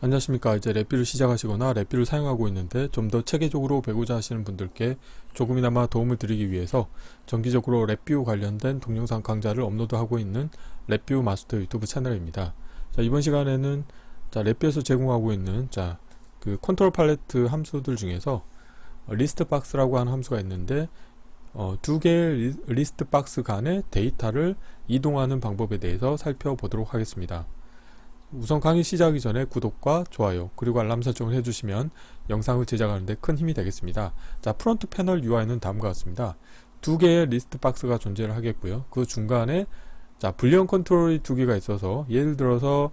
안녕하십니까. 이제 랩뷰를 시작하시거나 랩뷰를 사용하고 있는데 좀 더 체계적으로 배우자 하시는 분들께 조금이나마 도움을 드리기 위해서 정기적으로 랩뷰 관련된 동영상 강좌를 업로드하고 있는 랩뷰 마스터 유튜브 채널입니다. 자, 이번 시간에는 랩뷰에서 제공하고 있는 그 컨트롤 팔레트 함수들 중에서 리스트 박스라고 하는 함수가 있는데 두 개의 리스트 박스 간의 데이터를 이동하는 방법에 대해서 살펴보도록 하겠습니다. 우선 강의 시작하기 전에 구독과 좋아요 그리고 알람 설정을 해주시면 영상을 제작하는데 큰 힘이 되겠습니다. 자, 프론트 패널 UI는 다음과 같습니다. 두 개의 리스트 박스가 존재를 하겠고요. 그 중간에 불리언 컨트롤이 두 개가 있어서, 예를 들어서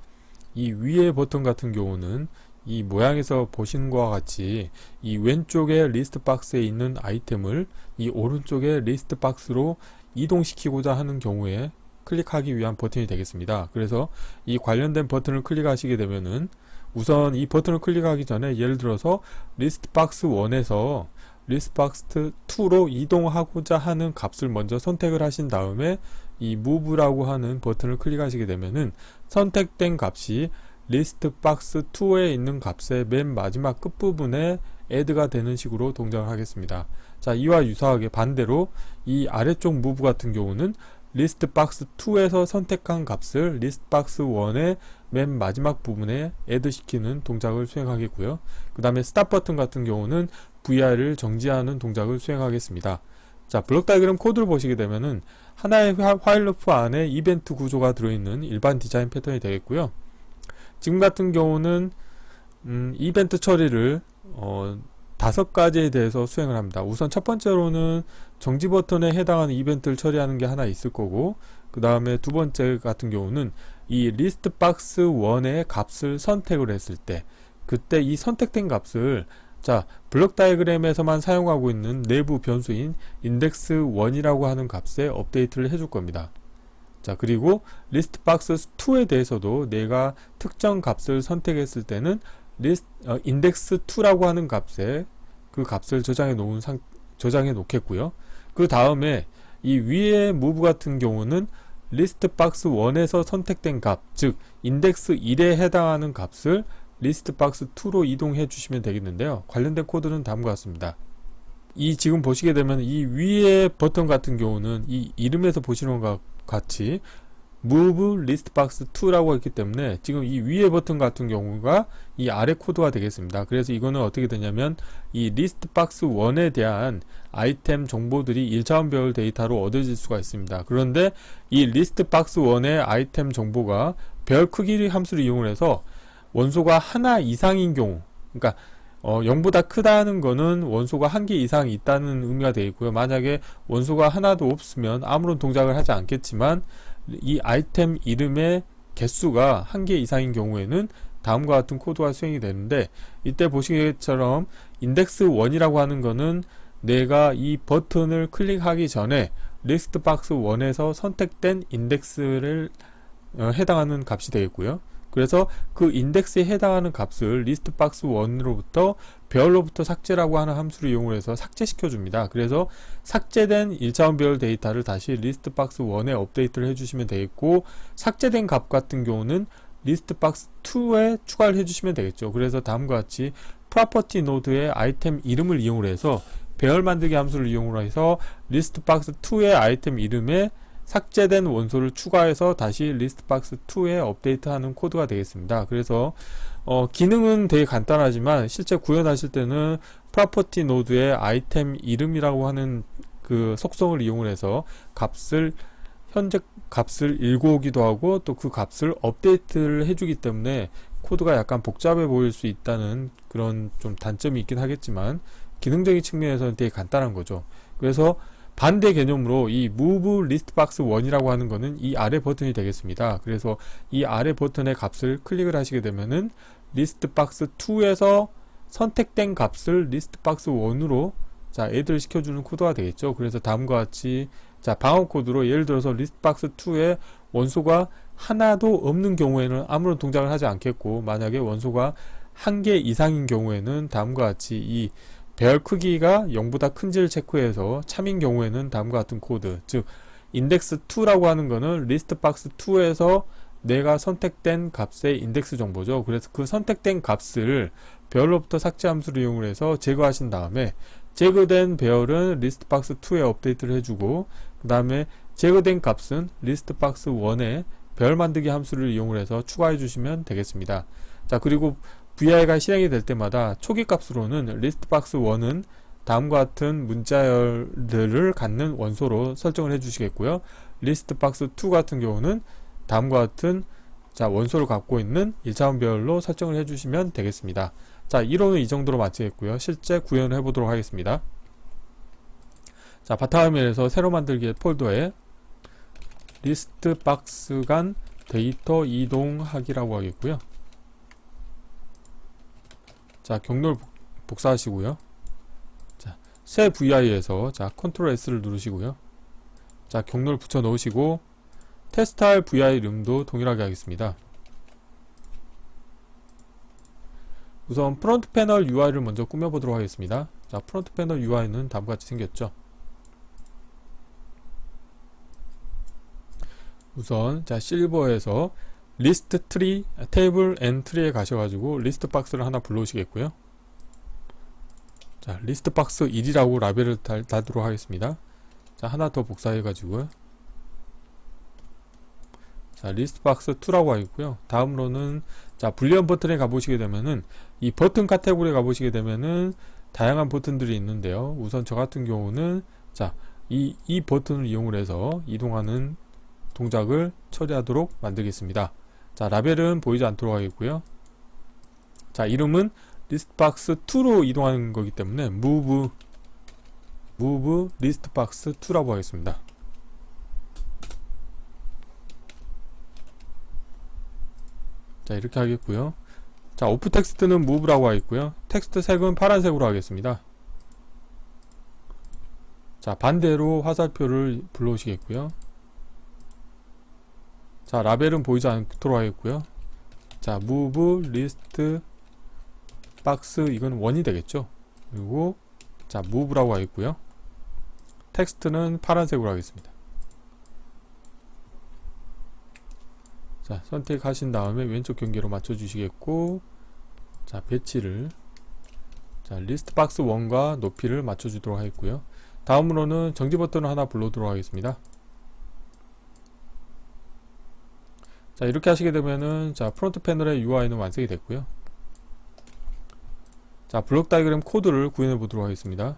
이 위의 버튼 같은 경우는 이 모양에서 보시는 것과 같이 이 왼쪽에 리스트 박스에 있는 아이템을 이 오른쪽에 리스트 박스로 이동시키고자 하는 경우에 클릭하기 위한 버튼이 되겠습니다. 그래서 이 관련된 버튼을 클릭하시게 되면은, 우선 이 버튼을 클릭하기 전에 예를 들어서 리스트 박스 1에서 리스트 박스 2로 이동하고자 하는 값을 먼저 선택을 하신 다음에 이 move라고 하는 버튼을 클릭하시게 되면은 선택된 값이 리스트 박스 2에 있는 값의 맨 마지막 끝부분에 add가 되는 식으로 동작을 하겠습니다. 자, 이와 유사하게 반대로 이 아래쪽 move 같은 경우는 리스트 박스 2에서 선택한 값을 리스트 박스 1의 맨 마지막 부분에 add 시키는 동작을 수행하겠고요. 그 다음에 스탑 버튼 같은 경우는 VR을 정지하는 동작을 수행하겠습니다. 자, 블록 다이그램 코드를 보시게 되면은 하나의 화일 루프 안에 이벤트 구조가 들어있는 일반 디자인 패턴이 되겠고요. 지금 같은 경우는 이벤트 처리를 5가지에 대해서 수행을 합니다. 우선 첫 번째로는 정지 버튼에 해당하는 이벤트를 처리하는 게 하나 있을 거고, 그 다음에 두 번째 같은 경우는 이 리스트 박스 1의 값을 선택을 했을 때, 그때 이 선택된 값을 블록 다이그램에서만 사용하고 있는 내부 변수인 index 1이라고 하는 값에 업데이트를 해줄 겁니다. 자, 그리고 리스트 박스 2에 대해서도 내가 특정 값을 선택했을 때는 index 2라고 하는 값에 그 값을 저장해 놓겠고요. 그 다음에 이 위에 move 같은 경우는 리스트 박스 1에서 선택된 값, 즉 index 1에 해당하는 값을 리스트 박스 2로 이동해 주시면 되겠는데요. 관련된 코드는 다음과 같습니다. 이 지금 보시게 되면 이 위에 버튼 같은 경우는 이 이름에서 보시는 것과 같이 move list box 2라고 했기 때문에 지금 이 위에 버튼 같은 경우가 이 아래 코드가 되겠습니다. 그래서 이거는 어떻게 되냐면 이 list box 1에 대한 아이템 정보들이 1차원 배열 데이터로 얻어질 수가 있습니다. 그런데 이 list box 1의 아이템 정보가 배열 크기 함수를 이용해서 원소가 하나 이상인 경우, 그러니까 0보다 크다는 거는 원소가 1개 이상 있다는 의미가 되겠고요. 만약에 원소가 하나도 없으면 아무런 동작을 하지 않겠지만 이 아이템 이름의 개수가 1개 이상인 경우에는 다음과 같은 코드가 수행이 되는데, 이때 보시기처럼 index 1이라고 하는 거는 내가 이 버튼을 클릭하기 전에 리스트 박스 1에서 선택된 인덱스를 해당하는 값이 되겠고요. 그래서 그 인덱스에 해당하는 값을 리스트 박스 1으로부터 배열로부터 삭제라고 하는 함수를 이용해서 삭제시켜 줍니다. 그래서 삭제된 1차원 배열 데이터를 다시 리스트 박스 1에 업데이트를 해주시면 되겠고, 삭제된 값 같은 경우는 리스트 박스 2에 추가를 해주시면 되겠죠. 그래서 다음과 같이 프로퍼티 노드의 아이템 이름을 이용해서 배열 만들기 함수를 이용해서 리스트 박스 2의 아이템 이름에 삭제된 원소를 추가해서 다시 리스트 박스 2에 업데이트하는 코드가 되겠습니다. 그래서 기능은 되게 간단하지만 실제 구현하실 때는 프로퍼티 노드의 아이템 이름이라고 하는 그 속성을 이용해서 현재 값을 읽어오기도 하고 또 그 값을 업데이트를 해주기 때문에 코드가 약간 복잡해 보일 수 있다는 그런 좀 단점이 있긴 하겠지만 기능적인 측면에서는 되게 간단한 거죠. 그래서 반대 개념으로 이 move list box 1이라고 하는 거는 이 아래 버튼이 되겠습니다. 그래서 이 아래 버튼의 값을 클릭을 하시게 되면은 list box 2에서 선택된 값을 list box 1으로 add를 시켜주는 코드가 되겠죠. 그래서 다음과 같이 방어 코드로 예를 들어서 list box 2에 원소가 하나도 없는 경우에는 아무런 동작을 하지 않겠고, 만약에 원소가 1개 이상인 경우에는 다음과 같이 이 배열 크기가 0보다 큰지를 체크해서 참인 경우에는 다음과 같은 코드, 즉 index 2라고 하는 거는 리스트 박스 2에서 내가 선택된 값의 인덱스 정보죠. 그래서 그 선택된 값을 배열로부터 삭제 함수를 이용해서 제거하신 다음에 제거된 배열은 리스트박스2에 업데이트를 해주고 그 다음에 제거된 값은 리스트박스1에 배열 만들기 함수를 이용해서 추가해 주시면 되겠습니다. 자, 그리고 VI가 실행이 될 때마다 초기 값으로는 리스트박스1은 다음과 같은 문자열들을 갖는 원소로 설정을 해주시겠고요. 리스트박스2 같은 경우는 다음과 같은 원소를 갖고 있는 1차원 배열로 설정을 해주시면 되겠습니다. 자, 이론은 이 정도로 마치겠고요. 실제 구현을 해보도록 하겠습니다. 자, 바탕화면에서 새로 만들기 폴더에 리스트박스 간 데이터 이동하기라고 하겠고요. 자, 경로를 복사하시고요. 자, 새 VI에서 컨트롤 S를 누르시고요. 자, 경로를 붙여 넣으시고 테스트할 VI 이름도 동일하게 하겠습니다. 우선 프론트 패널 UI를 먼저 꾸며보도록 하겠습니다. 자, 프론트 패널 UI는 다음과 같이 생겼죠. 우선 실버에서 리스트 트리, 테이블 앤 트리에 가셔가지고 리스트 박스를 하나 불러오시겠고요. 자, 리스트 박스 1이라고 라벨을 달도록 하겠습니다. 자, 하나 더 복사해가지고요. 자, 리스트 박스 2라고 하겠고요. 다음으로는 불리언 버튼에 가보시게 되면은 이 버튼 카테고리에 가보시게 되면은 다양한 버튼들이 있는데요. 우선 저 같은 경우는 이 버튼을 이용을 해서 이동하는 동작을 처리하도록 만들겠습니다. 자, 라벨은 보이지 않도록 하겠고요. 자, 이름은 리스트박스 2로 이동하는 거기 때문에 move 리스트박스 2라고 하겠습니다. 자, 이렇게 하겠고요. 자, 오프 텍스트는 move라고 하겠고요. 텍스트 색은 파란색으로 하겠습니다. 자, 반대로 화살표를 불러오시겠고요. 자, 라벨은 보이지 않도록 하겠고요. 자, move list 박스, 이건 1이 되겠죠. 그리고 move라고 하겠고요. 텍스트는 파란색으로 하겠습니다. 자, 선택하신 다음에 왼쪽 경계로 맞춰 주시겠고, 자, 배치를 리스트 박스 1과 높이를 맞춰 주도록 하겠고요. 다음으로는 정지 버튼을 하나 불러도록 하겠습니다. 자, 이렇게 하시게 되면은 프론트 패널의 UI는 완성이 됐고요. 자, 블록 다이그램 코드를 구현해 보도록 하겠습니다.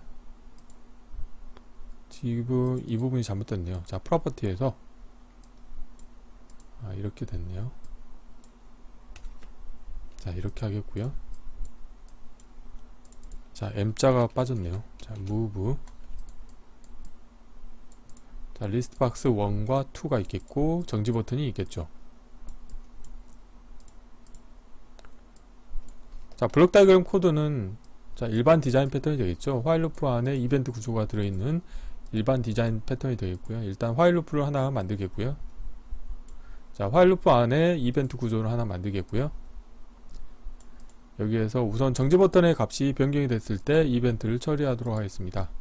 지금 이 부분이 잘못됐네요. 자, 프로퍼티에서 이렇게 됐네요. 자, 이렇게 하겠고요. 자, M자가 빠졌네요. 자, move. 자, 리스트 박스 1과 2가 있겠고 정지 버튼이 있겠죠. 자, 블록 다이그램 코드는 일반 디자인 패턴이 되겠죠. 화일 루프 안에 이벤트 구조가 들어있는 일반 디자인 패턴이 되겠고요. 일단 화일 루프를 하나 만들겠고요. 자, 화일 루프 안에 이벤트 구조를 하나 만들겠고요. 여기에서 우선 정지 버튼의 값이 변경이 됐을 때 이벤트를 처리하도록 하겠습니다.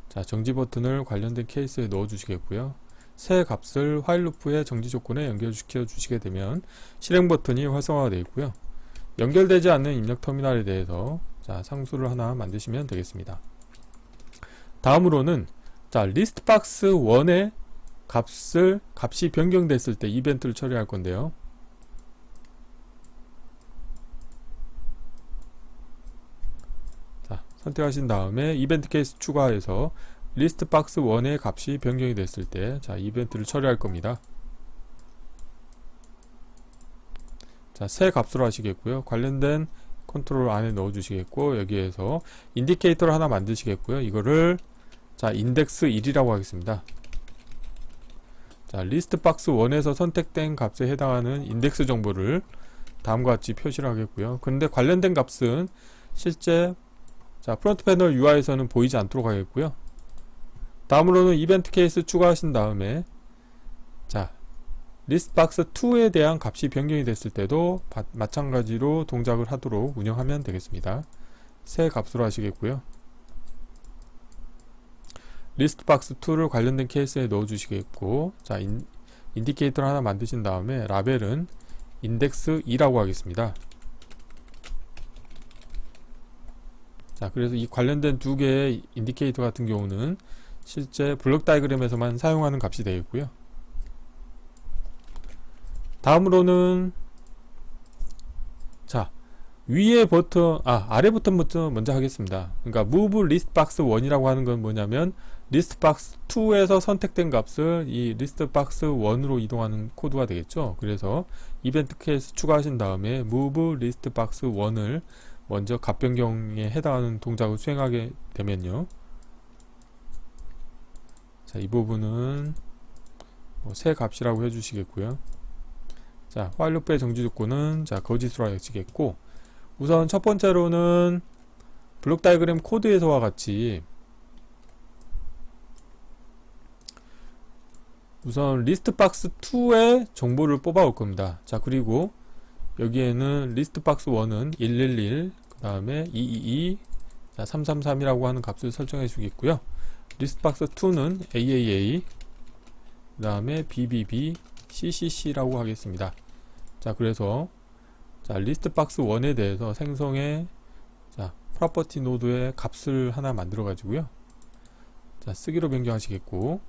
자, 정지 버튼을 관련된 케이스에 넣어 주시겠고요. 새 값을 화일 루프의 정지 조건에 연결시켜 주시게 되면 실행 버튼이 활성화가 되어 있고요. 연결되지 않는 입력 터미널에 대해서 상수를 하나 만드시면 되겠습니다. 다음으로는 리스트 박스 1의 값이 변경됐을 때 이벤트를 처리할 건데요. 자, 선택하신 다음에 이벤트 케이스 추가해서 리스트 박스 1의 값이 변경이 됐을 때 이벤트를 처리할 겁니다. 자, 새 값으로 하시겠고요. 관련된 컨트롤 안에 넣어 주시겠고, 여기에서 인디케이터를 하나 만드시겠고요. 이거를 인덱스 1이라고 하겠습니다. 자, 리스트 박스 1에서 선택된 값에 해당하는 인덱스 정보를 다음과 같이 표시를 하겠고요. 그런데 관련된 값은 실제 프론트 패널 UI에서는 보이지 않도록 하겠고요. 다음으로는 이벤트 케이스 추가하신 다음에 리스트 박스 2에 대한 값이 변경이 됐을 때도 마찬가지로 동작을 하도록 운영하면 되겠습니다. 새 값으로 하시겠고요. 리스트박스2를 관련된 케이스에 넣어 주시겠고, 자, 인디케이터를 하나 만드신 다음에 라벨은 인덱스 2라고 하겠습니다. 자, 그래서 이 관련된 두 개의 인디케이터 같은 경우는 실제 블록 다이그램에서만 사용하는 값이 되겠고요. 다음으로는 자, 위에 버튼, 아래 버튼부터 먼저 하겠습니다. 그러니까 move list box 1이라고 하는 건 뭐냐면 list box 2에서 선택된 값을 이 list box 1으로 이동하는 코드가 되겠죠. 그래서 이벤트 케이스 추가하신 다음에 move list box 1을 먼저 값 변경에 해당하는 동작을 수행하게 되면요. 자, 이 부분은 새 값이라고 해주시겠고요. 자, while loop의 정지 조건은 자, 거짓으로 하시겠고, 우선 첫 번째로는 블록 다이그램 코드에서와 같이 우선 리스트 박스 2의 정보를 뽑아 올 겁니다. 자, 그리고 여기에는 리스트 박스 1은 111, 그 다음에 222, 자, 333이라고 하는 값을 설정해 주겠고요. 리스트 박스 2는 AAA, 그 다음에 BBB, CCC라고 하겠습니다. 자, 그래서 자, 리스트 박스 1에 대해서 생성의 자, 프로퍼티 노드의 값을 하나 만들어 가지고요. 자, 쓰기로 변경하시겠고,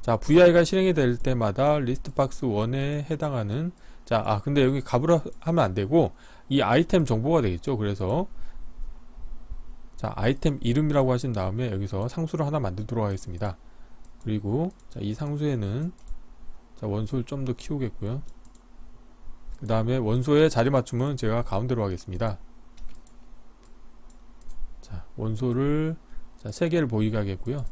자, VI가 실행이 될 때마다 리스트 박스 1에 해당하는 자, 근데 여기 값으로 하면 안 되고 이 아이템 정보가 되겠죠. 그래서 자, 아이템 이름이라고 하신 다음에 여기서 상수를 하나 만들도록 하겠습니다. 그리고 자, 이 상수에는 자, 원소를 좀 더 키우겠고요. 그 다음에 원소의 자리 맞춤은 제가 가운데로 하겠습니다. 자, 원소를 자, 3개를 보이게 하겠고요.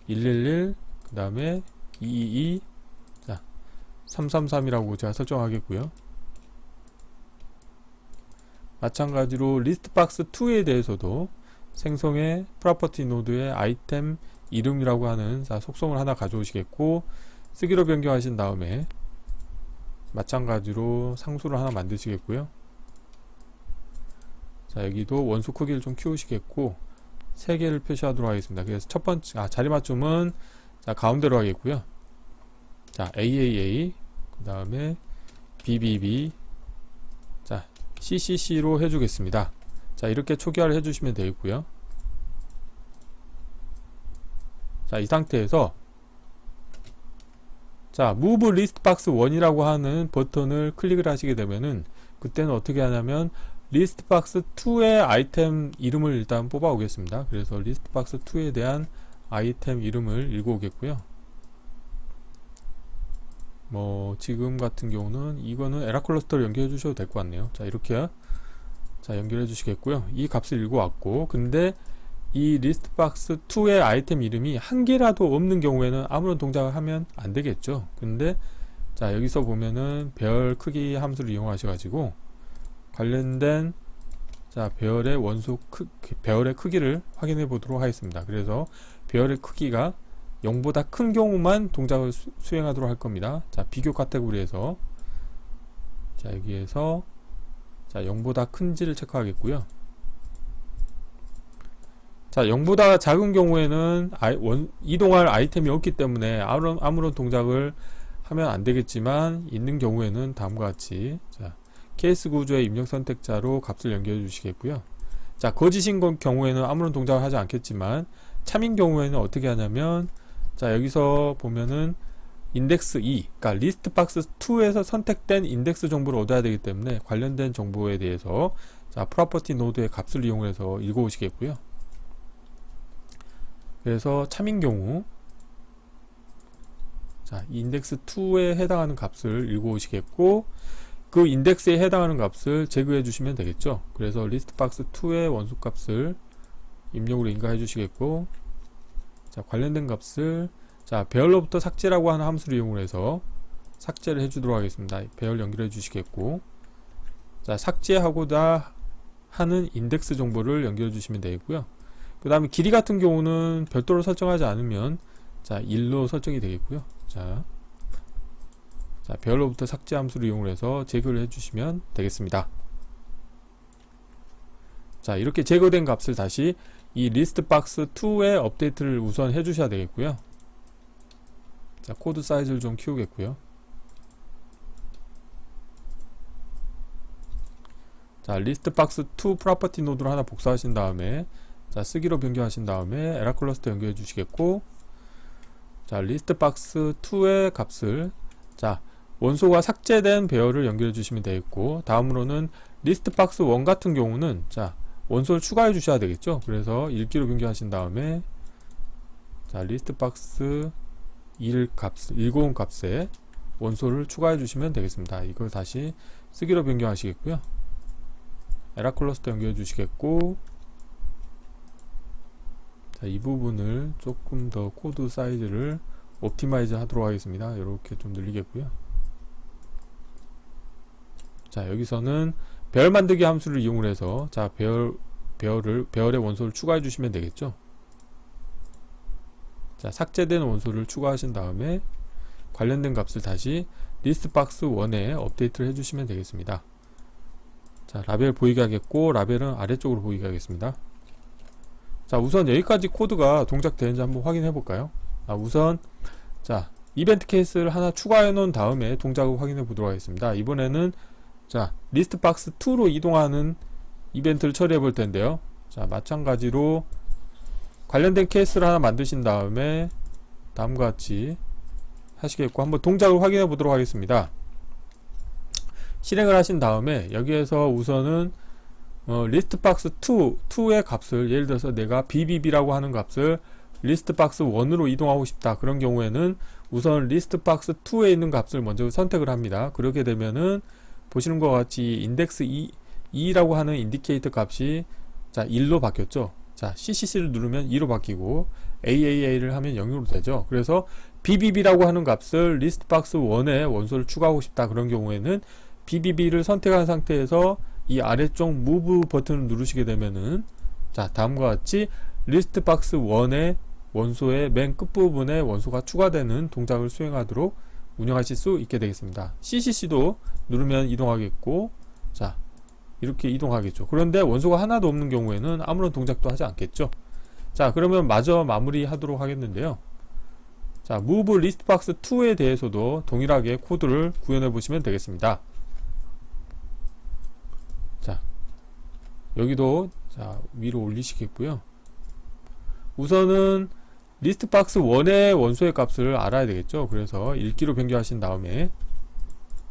111, 그 다음에 222, 자, 333이라고 제가 설정하겠고요. 마찬가지로 리스트 박스 2에 대해서도 생성의 프로퍼티 노드의 아이템 이름이라고 하는 자, 속성을 하나 가져오시겠고, 쓰기로 변경하신 다음에 마찬가지로 상수를 하나 만드시겠고요. 자, 여기도 원소 크기를 좀 키우시겠고 3개를 표시하도록 하겠습니다. 그래서 첫 번째 자리 맞춤은 자, 가운데로 하겠고요. 자, AAA, 그 다음에 BBB, 자, CCC로 해주겠습니다. 자, 이렇게 초기화를 해주시면 되겠고요. 자, 이 상태에서 자, move list box 1이라고 하는 버튼을 클릭을 하시게 되면은 그때는 어떻게 하냐면 list box 2의 아이템 이름을 일단 뽑아 오겠습니다. 그래서 list box 2에 대한 아이템 이름을 읽어 오겠고요. 지금 같은 경우는 이거는 에라 클러스터를 연결해 주셔도 될 것 같네요. 자, 이렇게 자, 연결해 주시겠고요. 이 값을 읽어 왔고, 근데 이 리스트 박스 2의 아이템 이름이 한 개라도 없는 경우에는 아무런 동작을 하면 안 되겠죠. 근데 자, 여기서 보면은 별 크기 함수를 이용하셔 가지고 관련된 자, 배열의 원소 배열의 크기를 확인해 보도록 하겠습니다. 그래서 배열의 크기가 0보다 큰 경우만 동작을 수행하도록 할 겁니다. 자, 비교 카테고리에서 자, 여기에서 자, 0보다 큰지를 체크하겠고요. 자, 0보다 작은 경우에는 이동할 아이템이 없기 때문에 아무런 동작을 하면 안 되겠지만, 있는 경우에는 다음과 같이 자, 케이스 구조의 입력 선택자로 값을 연결해 주시겠고요. 자, 거짓인 경우에는 아무런 동작을 하지 않겠지만, 참인 경우에는 어떻게 하냐면, 자, 여기서 보면은 인덱스 2, 그러니까 리스트 박스 2에서 선택된 인덱스 정보를 얻어야 되기 때문에 관련된 정보에 대해서 자, 프로퍼티 노드의 값을 이용해서 읽어 오시겠고요. 그래서 참인 경우 자, 인덱스 2에 해당하는 값을 읽어 오시겠고, 그 인덱스에 해당하는 값을 제거해 주시면 되겠죠. 그래서 리스트 박스 2의 원소 값을 입력으로 인가해 주시겠고, 자, 관련된 값을 자, 배열로부터 삭제라고 하는 함수를 이용해서 삭제를 해 주도록 하겠습니다. 배열 연결해 주시겠고, 자, 삭제하고자 하는 인덱스 정보를 연결해 주시면 되겠고요. 그 다음에 길이 같은 경우는 별도로 설정하지 않으면 자, 1로 설정이 되겠고요. 자, 배열로부터 삭제 함수를 이용해서 제거를 해주시면 되겠습니다. 자, 이렇게 제거된 값을 다시 이 리스트박스 2의 업데이트를 우선 해주셔야 되겠고요. 자, 코드 사이즈를 좀 키우겠고요. 자, 리스트박스 2 프로퍼티 노드를 하나 복사하신 다음에, 자, 쓰기로 변경하신 다음에 에라 클러스터 연결해 주시겠고, 자, 리스트박스 2의 값을, 자, 원소가 삭제된 배열을 연결해 주시면 되겠고, 다음으로는 리스트박스 1 같은 경우는, 자, 원소를 추가해 주셔야 되겠죠. 그래서 읽기로 변경하신 다음에, 자, 리스트박스 190 값에 원소를 추가해 주시면 되겠습니다. 이걸 다시 쓰기로 변경하시겠고요. 에라 클러스터 연결해 주시겠고, 자, 이 부분을 조금 더 코드 사이즈를 옵티마이즈 하도록 하겠습니다. 이렇게 좀 늘리겠고요. 자, 여기서는 배열 만들기 함수를 이용을 해서, 자, 배열의 원소를 추가해 주시면 되겠죠. 자, 삭제된 원소를 추가하신 다음에 관련된 값을 다시 리스트박스 1에 업데이트를 해주시면 되겠습니다. 자, 라벨 보이게 하겠고, 라벨은 아래쪽으로 보이게 하겠습니다. 자, 우선 여기까지 코드가 동작되는지 한번 확인해 볼까요? 우선, 자, 이벤트 케이스를 하나 추가해 놓은 다음에 동작을 확인해 보도록 하겠습니다. 이번에는, 자, 리스트박스 2로 이동하는 이벤트를 처리해 볼 텐데요. 자, 마찬가지로 관련된 케이스를 하나 만드신 다음에 다음과 같이 하시겠고, 한번 동작을 확인해 보도록 하겠습니다. 실행을 하신 다음에 여기에서 우선은 리스트박스 2의 값을, 예를 들어서 내가 BBB라고 하는 값을 리스트박스 1으로 이동하고 싶다, 그런 경우에는 우선 리스트박스 2에 있는 값을 먼저 선택을 합니다. 그렇게 되면은 보시는 것과 같이 인덱스 2라고 하는 인디케이터 값이, 자, 1로 바뀌었죠. 자, CCC를 누르면 2로 바뀌고 AAA를 하면 0으로 되죠. 그래서 BBB라고 하는 값을 리스트박스 1에 원소를 추가하고 싶다, 그런 경우에는 BBB를 선택한 상태에서 이 아래쪽 무브 버튼을 누르시게 되면은, 자, 다음과 같이 리스트박스 1의 원소의 맨 끝부분에 원소가 추가되는 동작을 수행하도록 운영하실 수 있게 되겠습니다. CCC도 누르면 이동하겠고, 자, 이렇게 이동하겠죠. 그런데 원소가 하나도 없는 경우에는 아무런 동작도 하지 않겠죠. 자, 그러면 마저 마무리 하도록 하겠는데요. 자, move listbox 2에 대해서도 동일하게 코드를 구현해 보시면 되겠습니다. 자, 여기도, 자, 위로 올리시겠고요. 우선은 리스트박스 1의 원소의 값을 알아야 되겠죠. 그래서 읽기로 변경하신 다음에,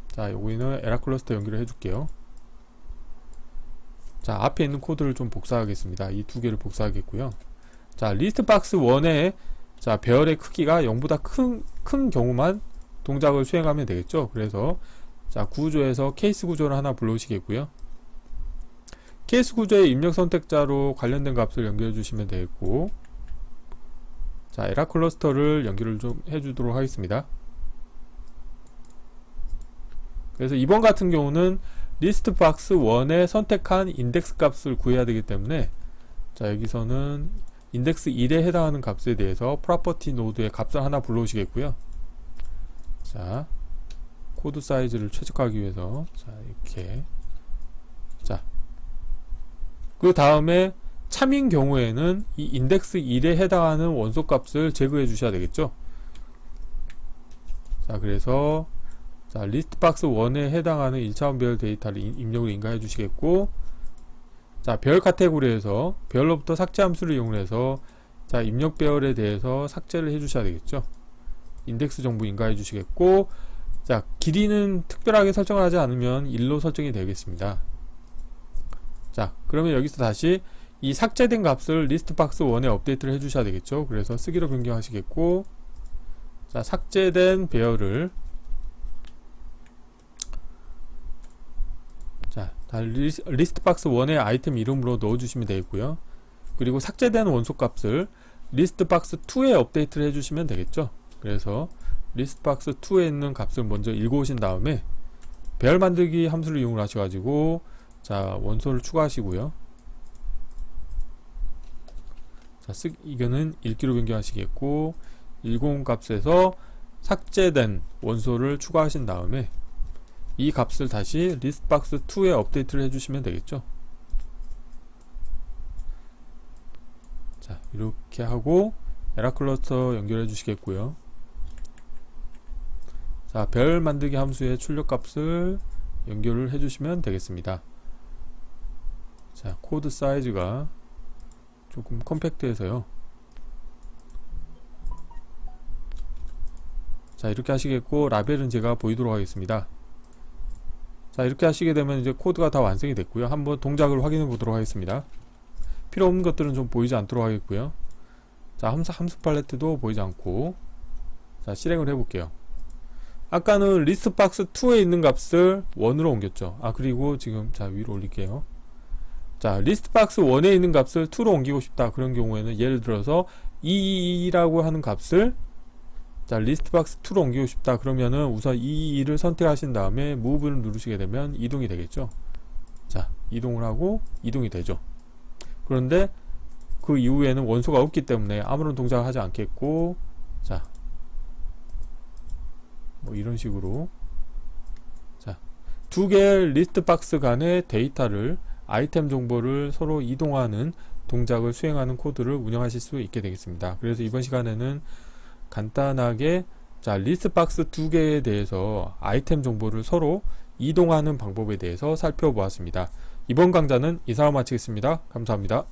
자, 여기는 에라 클러스터 연결을 해줄게요. 자, 앞에 있는 코드를 좀 복사하겠습니다. 이 두 개를 복사하겠고요. 자, 리스트박스 1의, 자, 배열의 크기가 0보다 큰 경우만 동작을 수행하면 되겠죠. 그래서, 자, 구조에서 케이스 구조를 하나 불러오시겠고요. 케이스 구조의 입력 선택자로 관련된 값을 연결해 주시면 되겠고, 자, 에라 클러스터를 연결을 좀 해주도록 하겠습니다. 그래서 이번 같은 경우는 리스트박스 1에 선택한 인덱스 값을 구해야 되기 때문에, 자, 여기서는 인덱스 1에 해당하는 값에 대해서 프로퍼티 노드의 값을 하나 불러오시겠고요. 자, 코드 사이즈를 최적화하기 위해서, 자, 이렇게, 자, 그 다음에 참인 경우에는 이 인덱스 1에 해당하는 원소 값을 제거해 주셔야 되겠죠. 자, 그래서, 자, 리스트박스 1에 해당하는 1차원 배열 데이터를 입력을 인가해 주시겠고, 자, 배열 카테고리에서 배열로부터 삭제 함수를 이용해서, 자, 입력 배열에 대해서 삭제를 해 주셔야 되겠죠. 인덱스 정보 인가해 주시겠고, 자, 길이는 특별하게 설정을 하지 않으면 1로 설정이 되겠습니다. 자, 그러면 여기서 다시 이 삭제된 값을 리스트박스 1에 업데이트를 해 주셔야 되겠죠. 그래서 쓰기로 변경하시겠고, 자, 삭제된 배열을, 자, 리스트박스 1의 아이템 이름으로 넣어주시면 되겠고요. 그리고 삭제된 원소 값을 리스트박스 2에 업데이트를 해주시면 되겠죠. 그래서 리스트박스 2에 있는 값을 먼저 읽어오신 다음에 배열 만들기 함수를 이용하셔가지고, 자, 원소를 추가하시고요. 자, 이거는 읽기로 변경하시겠고, 190 값에서 삭제된 원소를 추가하신 다음에 이 값을 다시 리스트박스 2에 업데이트를 해주시면 되겠죠. 이렇게 하고 에라클러스터 연결해 주시겠고요. 자, 별 만들기 함수의 출력값을 연결을 해주시면 되겠습니다. 자, 코드 사이즈가 조금 컴팩트해서요. 자, 이렇게 하시겠고, 라벨은 제가 보이도록 하겠습니다. 자, 이렇게 하시게 되면 이제 코드가 다 완성이 됐고요. 한번 동작을 확인해 보도록 하겠습니다. 필요 없는 것들은 좀 보이지 않도록 하겠고요. 자, 함수 팔레트도 보이지 않고, 자, 실행을 해볼게요. 아까는 리스트박스 2에 있는 값을 1으로 옮겼죠. 그리고 지금, 자, 위로 올릴게요. 자, 리스트박스 1에 있는 값을 2로 옮기고 싶다. 그런 경우에는 예를 들어서 2라고 하는 값을, 자, 리스트박스 2로 옮기고 싶다. 그러면은 우선 2를 선택하신 다음에 Move를 누르시게 되면 이동이 되겠죠. 자, 이동을 하고 이동이 되죠. 그런데 그 이후에는 원소가 없기 때문에 아무런 동작을 하지 않겠고, 자, 뭐 이런 식으로, 자, 두 개의 리스트박스 간의 데이터를, 아이템 정보를 서로 이동하는 동작을 수행하는 코드를 운영하실 수 있게 되겠습니다. 그래서 이번 시간에는 간단하게, 자, 리스트박스 두 개에 대해서 아이템 정보를 서로 이동하는 방법에 대해서 살펴보았습니다. 이번 강좌는 이상으로 마치겠습니다. 감사합니다.